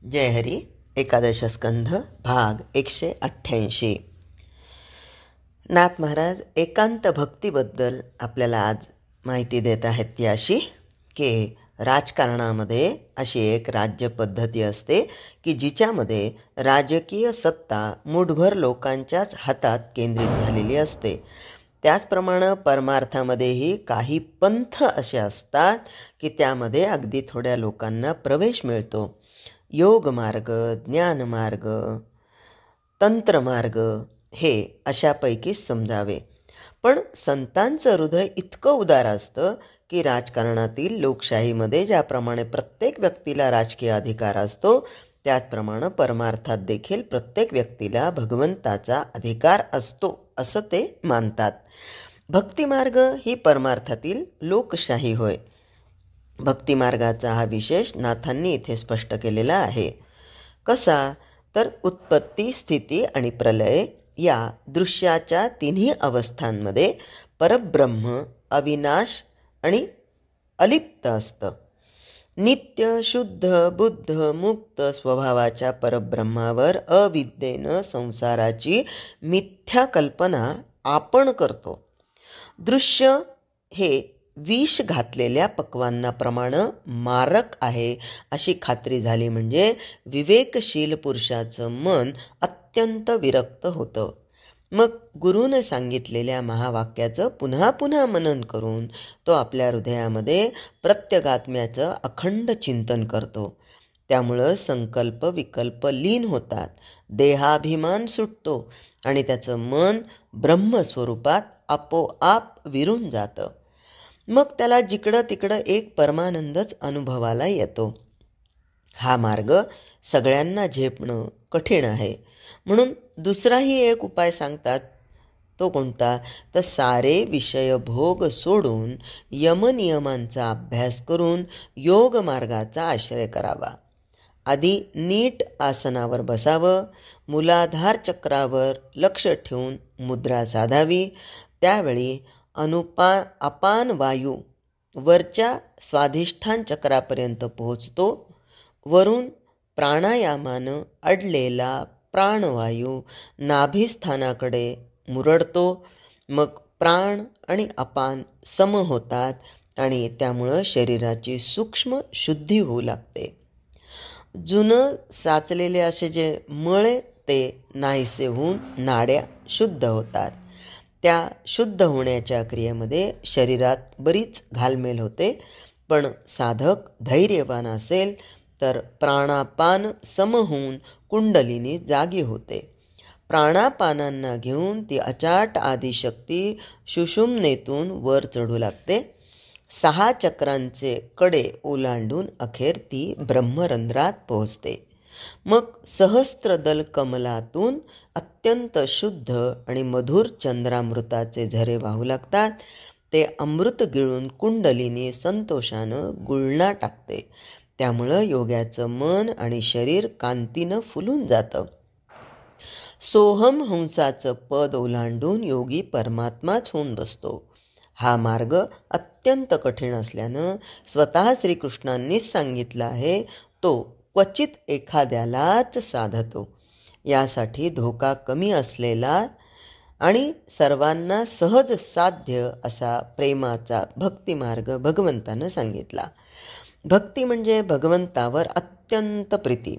जय हरी. एकादश स्कंध भाग 188. नाथ महाराज एकांत भक्तीबद्दल आपल्याला आज माहिती देत आहेत. ती अशी की राजकारणामध्ये अशी एक राज्य पद्धती असते की जिच्यामध्ये राजकीय सत्ता मुठभर लोकांच्याच हातात केंद्रित झालेली असते. त्याचप्रमाणे परमार्थामध्येही काही पंथ असे असतात की त्यामध्ये अगदी थोड्या लोकांना प्रवेश मिळतो. योगमार्ग, ज्ञानमार्ग, तंत्रमार्ग हे अशापैकीच समजावे. पण संतांचं हृदय इतकं उदार असतं की राजकारणातील लोकशाहीमध्ये ज्याप्रमाणे प्रत्येक व्यक्तीला राजकीय अधिकार असतो त्याचप्रमाणे परमार्थात देखील प्रत्येक व्यक्तीला भगवंताचा अधिकार असतो असं ते मानतात. भक्तिमार्ग ही परमार्थातील लोकशाही होय. भक्तिमार्गाचा हा विशेष नाथांनी इथे स्पष्ट केलेला आहे. कसा तर उत्पत्ती, स्थिती आणि प्रलय या दृश्याच्या तिन्ही अवस्थांमध्ये परब्रह्म अविनाश आणि अलिप्त असतं. नित्य, शुद्ध, बुद्ध, मुक्त स्वभावाच्या परब्रह्मावर अविद्येनं संसाराची मिथ्या कल्पना आपण करतो. दृश्य हे विष घातलेल्या पक्वांनाप्रमाणे मारक आहे अशी खात्री झाली म्हणजे विवेकशील पुरुषाचं मन अत्यंत विरक्त होतं. मग गुरुने सांगितलेल्या महावाक्याचं पुन्हा पुन्हा मनन करून तो आपल्या हृदयामध्ये प्रत्यगात्म्याचं अखंड चिंतन करतो. त्यामुळं संकल्प विकल्प लीन होतात, देहाभिमान सुटतो आणि त्याचं मन ब्रह्मस्वरूपात आपोआप विरून जातं. मग त्याला जिकडं तिकडं एक परमानंदच अनुभवाला येतो. हा मार्ग सगळ्यांना झेपणं कठीण आहे. म्हणून दुसराही एक उपाय सांगतात. तो कोणता तर सारे विषय भोग सोडून यमनियमांचा अभ्यास करून योग मार्गाचा आश्रय करावा. आधी नीट आसनावर बसावं, मूलाधार चक्रावर लक्ष ठेवून मुद्रा साधावी. त्यावेळी अपान वायू वरच्या स्वाधिष्ठान चक्रापर्यंत पोहोचतो. वरून प्राणायामानं अडलेला प्राणवायू नाभिस्थानाकडे मुरडतो. मग प्राण आणि अपान सम होतात आणि त्यामुळं शरीराची सूक्ष्म शुद्धी होऊ लागते. जुनं साचलेले असे जे मळे ते नाहीसे होऊन नाड्या शुद्ध होतात. त्या शुद्ध होण्याच्या क्रियेमध्ये शरीरात बरीच घालमेल होते. पण साधक धैर्यवान असेल तर प्राणापान सम होऊन कुंडलिनी जागी होते. प्राणापानांना घेऊन ती अचाट आदिशक्ती सुषुम्नेतून वर चढू लागते. 6 चक्रांचे कडे ओलांडून अखेर ती ब्रह्मरंध्रात पोहोचते. मग सहस्त्रदल कमलातून अत्यंत शुद्ध आणि मधुर चंद्रामृताचे झरे वाहू लागतात. ते अमृत गिळून कुंडलिनी संतोषानं गुळणा टाकते. त्यामुळं योग्याचं मन आणि शरीर कांतीनं फुलून जातं. सोहम हंसाचं पद ओलांडून योगी परमात्माच होऊन बसतो. हा मार्ग अत्यंत कठीण असल्यानं स्वतः श्रीकृष्णांनीच सांगितलं आहे तो क्वचित एखाद्यालाच साधतो. यासाठी धोका कमी असलेला आणि सर्वांना सहज साध्य असा प्रेमाचा भक्तिमार्ग भगवंतानं सांगितला. भक्ती म्हणजे भगवंतावर अत्यंत प्रीती,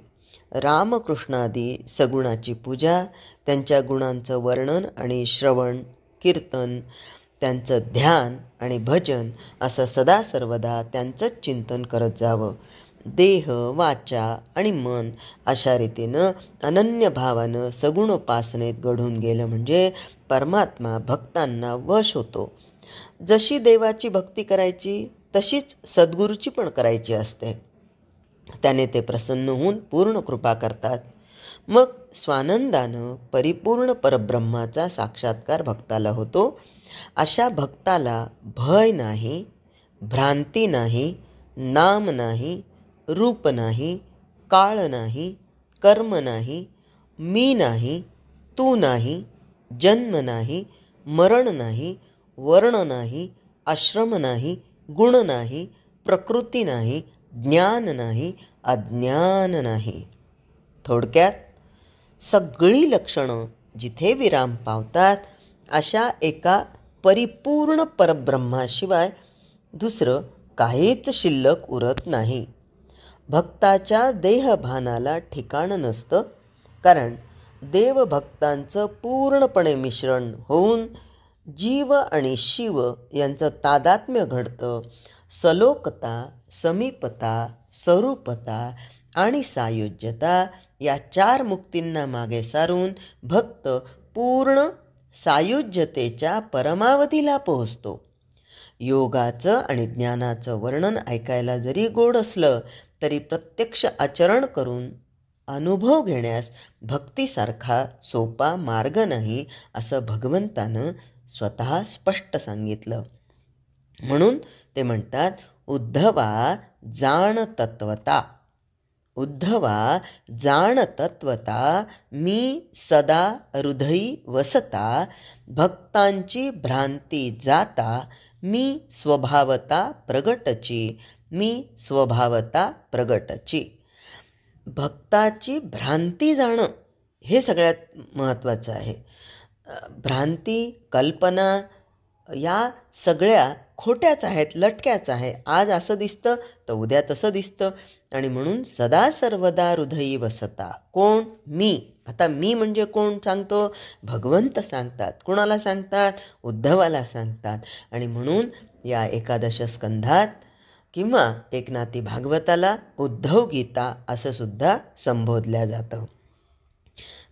रामकृष्णादी सगुणाची पूजा, त्यांच्या गुणांचं वर्णन आणि श्रवण कीर्तन, त्यांचं ध्यान आणि भजन असं सदा सर्वदा त्यांचंच चिंतन करत जावं. देह, वाचा आणि मन अशा रीतीनं अनन्य भावानं सगुणोपासनेत घडून गेलं म्हणजे परमात्मा भक्तांना वश होतो. जशी देवाची भक्ती करायची तशीच सद्गुरूची पण करायची असते. त्याने ते प्रसन्न होऊन पूर्ण कृपा करतात. मग स्वानंदानं परिपूर्ण परब्रह्माचा साक्षात्कार भक्ताला होतो. अशा भक्ताला भय नाही, भ्रांती नाही, नाम नाही, रूप नाही, काळ नाही, कर्म नाही, मी नाही, तू नाही, जन्म नाही, मरण नाही, वर्ण नाही, आश्रम नाही, गुण नाही, प्रकृती नाही, ज्ञान नाही, अज्ञान नाही. थोडक्यात सगळी लक्षणं जिथे विराम पावतात अशा एका परिपूर्ण परब्रह्माशिवाय दुसरं काहीच शिल्लक उरत नाही. भक्ताच्या देहभानाला ठिकाण नसतं, कारण देवभक्तांचं पूर्णपणे मिश्रण होऊन जीव आणि शिव यांचं तादात्म्य घडतं. सलोकता, समीपता, स्वरूपता आणि सायुज्यता या 4 मुक्तींना मागे सारून भक्त पूर्ण सायुज्यतेच्या परमावधीला पोहोचतो. योगाचं आणि ज्ञानाचं वर्णन ऐकायला जरी गोड असलं तरी प्रत्यक्ष आचरण करून अनुभव घेण्यास भक्तीसारखा सोपा मार्ग नाही, असं भगवंतानं स्वतः स्पष्ट सांगितलं. म्हणून ते म्हणतात, उद्धवा जाण तत्वता, उद्धवा जाण तत्वता, मी सदा हृदयी वसता, भक्तांची भ्रांती जाता, मी स्वभावता प्रगटची, मी स्वभावता प्रगटची. भक्ताची भ्रांती जाणं हे सगळ्यात महत्त्वाचं आहे. भ्रांती, कल्पना या सगळ्या खोट्याच आहेत, लटक्याच आहे. आज असं दिसतं तर उद्या तसं दिसतं. आणि म्हणून सदा सर्वदा हृदयी वसता. कोण? मी. आता मी म्हणजे कोण सांगतो? भगवंत सांगतात. कोणाला सांगतात? उद्धवाला सांगतात. आणि म्हणून या 11 स्कंधात किंवा एकनाथी भागवताला उद्धव गीता असं सुद्धा संबोधल्या जातं.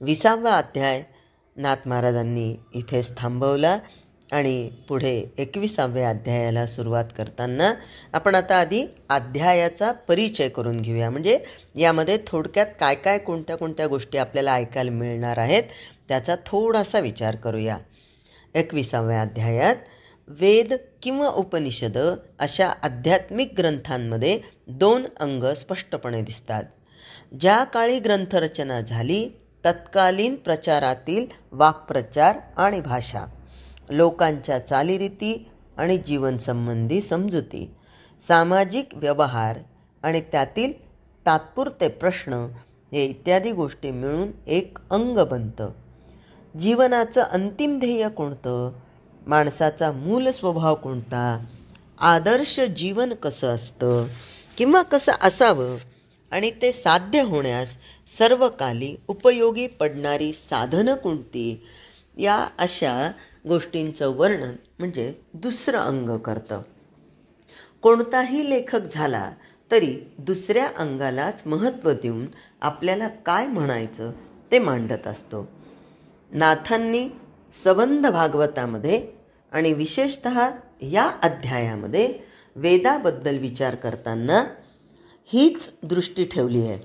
20वा अध्याय नाथ महाराजांनी इथेच थांबवला आणि पुढे 21व्या अध्यायाला सुरुवात करताना आपण आता आधी अध्यायाचा परिचय करून घेऊया. म्हणजे यामध्ये थोडक्यात काय काय कोणत्या कोणत्या गोष्टी आपल्याला ऐकायला मिळणार आहेत त्याचा थोडासा विचार करूया. 21व्या अध्यायात वेद किंवा उपनिषद अशा आध्यात्मिक ग्रंथांमध्ये 2 अंग स्पष्टपणे दिसतात. ज्या काळी ग्रंथरचना झाली तत्कालीन प्रचारातील वाक्प्रचार आणि भाषा, लोकांच्या चालीरीती आणि जीवनसंबंधी समजुती, सामाजिक व्यवहार आणि त्यातील तात्पुरते प्रश्न हे इत्यादी गोष्टी मिळून एक अंग बनतं. जीवनाचं अंतिम ध्येय कोणतं, माणसाचा मूल स्वभाव कोणता, आदर्श जीवन कसं असतं किंवा कसं असावं आणि ते साध्य होण्यास सर्वकाली उपयोगी पडणारी साधनं कोणती, या अशा गोष्टींचं वर्णन म्हणजे दुसरं अंग करतं. कोणताही लेखक झाला तरी दुसऱ्या अंगालाच महत्त्व देऊन आपल्याला काय म्हणायचं ते मांडत असतो. नाथांनी संबंध भागवतामध्ये आणि विशेषतः या अध्यायामध्ये वेदाबद्दल विचार करताना हीच दृष्टी ठेवली आहे.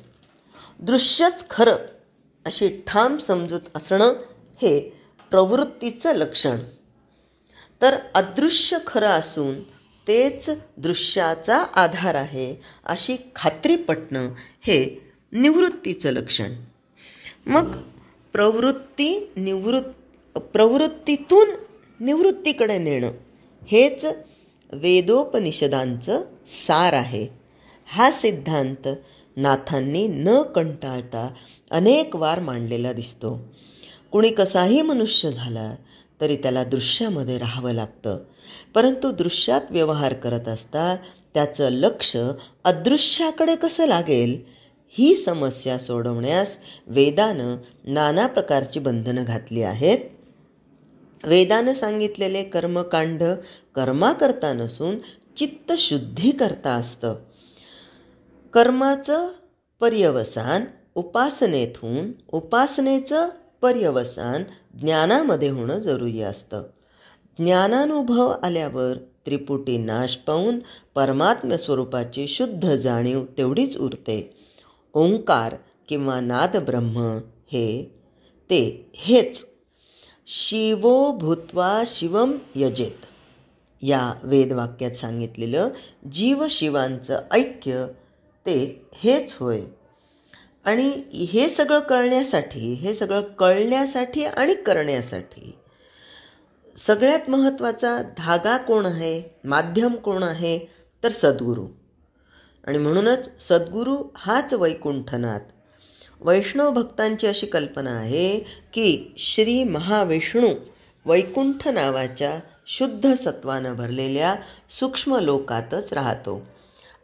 दृश्यच खरं अशी ठाम समजूत असणं हे प्रवृत्तीचं लक्षण, तर अदृश्य खरं असून तेच दृश्याचा आधार आहे अशी खात्री पटणं हे निवृत्तीचं लक्षण. मग प्रवृत्तीतून निवृत्तीकडे नेणं हेच वेदोपनिषदांचं सार आहे. हा सिद्धांत नाथांनी न कंटाळता अनेक वार मांडलेला दिसतो. कुणी कसाही मनुष्य झाला तरी त्याला दृश्यामध्ये राहावं लागतं, परंतु दृश्यात व्यवहार करत असता त्याचं लक्ष अदृश्याकडे कसं लागेल ही समस्या सोडवण्यास वेदानं नाना प्रकारची बंधनं घातली आहेत. वेदानं सांगितलेले कर्मकांड कर्माकरता नसून चित्तशुद्धी करता असतं. कर्माचं पर्यवसान उपासनेतून, उपासनेचं पर्यवसान ज्ञानामध्ये होणं जरुरी असतं. ज्ञानानुभव आल्यावर त्रिपुटी नाश पावून परमात्म्य स्वरूपाची शुद्ध जाणीव तेवढीच उरते. ओंकार किंवा नाद ब्रह्म हेच शिवो भूत्वा शिवम यजेत या वेदवाक्यात सांगितलेलं जीवशिवांचं ऐक्य ते हेच होय. आणि हे सगळं कळण्यासाठी आणि करण्यासाठी सगळ्यात महत्त्वाचा धागा कोण आहे, माध्यम कोण आहे, तर सद्गुरू. आणि म्हणूनच सद्गुरू हाच वैकुंठनाथ. वैष्णव भक्तांची अशी कल्पना आहे की श्री महाविष्णू वैकुंठ नावाच्या शुद्ध सत्वानं भरलेल्या सूक्ष्म लोकातच राहतो.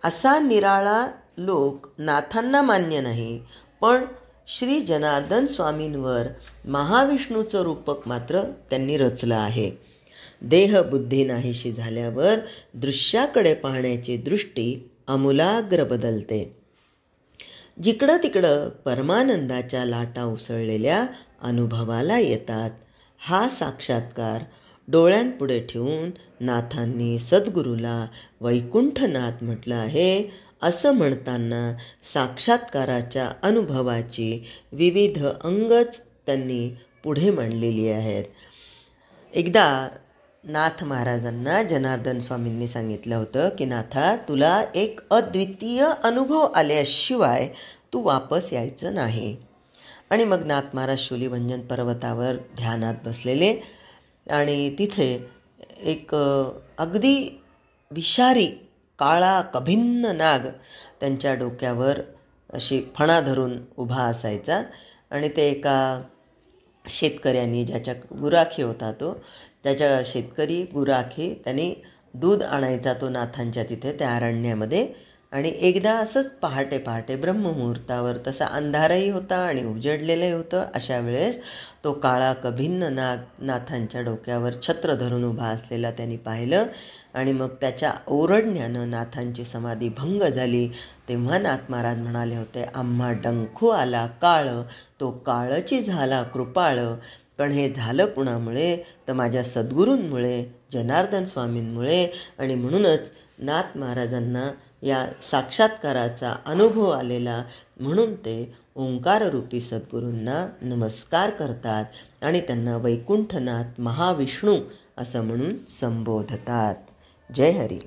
असा निराळा लोक नाथांना मान्य नाही, पण श्री जनार्दन स्वामींवर महाविष्णूचं रूपक मात्र त्यांनी रचलं आहे. देहबुद्धी नाहीशी झाल्यावर दृश्याकडे पाहण्याची दृष्टी आमूलाग्र बदलते. जिकडं तिकडं परमानंदाच्या लाटा उसळलेल्या अनुभवाला येतात. हा साक्षात्कार डोळ्यांपुढे ठेवून नाथांनी सद्गुरूला वैकुंठनाथ म्हटलं आहे. असं म्हणताना साक्षात्काराच्या अनुभवाची विविध अंगच त्यांनी पुढे मांडलेली आहेत. एकदा नाथ महाराजांना जनार्दन स्वामींनी सांगितलं होतं की नाथा, तुला एक अद्वितीय अनुभव आल्याशिवाय तू वापस यायचं नाही. आणि मग नाथ महाराज शूलिभंजन पर्वतावर ध्यानात बसलेले आणि तिथे एक अगदी विषारी काळा कभिन्न नाग त्यांच्या डोक्यावर अशी फणा धरून उभा असायचा. आणि ते एका शेतकऱ्यांनी, ज्याच्या गुराखी होता तो, त्याच्या शेतकरी गुराखी त्यांनी दूध आणायचा तो नाथांच्या तिथे त्या अरण्यामध्ये. आणि एकदा असंच पहाटे पहाटे ब्रह्ममुहूर्तावर, तसा अंधारही होता आणि उजडलेलंही होतं, अशा वेळेस तो काळा कभिन्न नाग नाथांच्या डोक्यावर छत्र धरून उभा असलेला त्यांनी पाहिलं. आणि मग त्याच्या ओरडण्यानं नाथांची समाधी भंग झाली. तेव्हा नाथ महाराज म्हणाले होते, आम्हा डंखू आला काळ, तो काळची झाला कृपाळ. पण हे झालं कुणामुळे? तर माझ्या सद्गुरूंमुळे, जनार्दन स्वामींमुळे. आणि म्हणूनच नाथ महाराजांना या साक्षात्काराचा अनुभव आलेला, म्हणून ते ओंकाररूपी सद्गुरूंना नमस्कार करतात आणि त्यांना वैकुंठनाथ महाविष्णू असं म्हणून संबोधतात. जय हरी.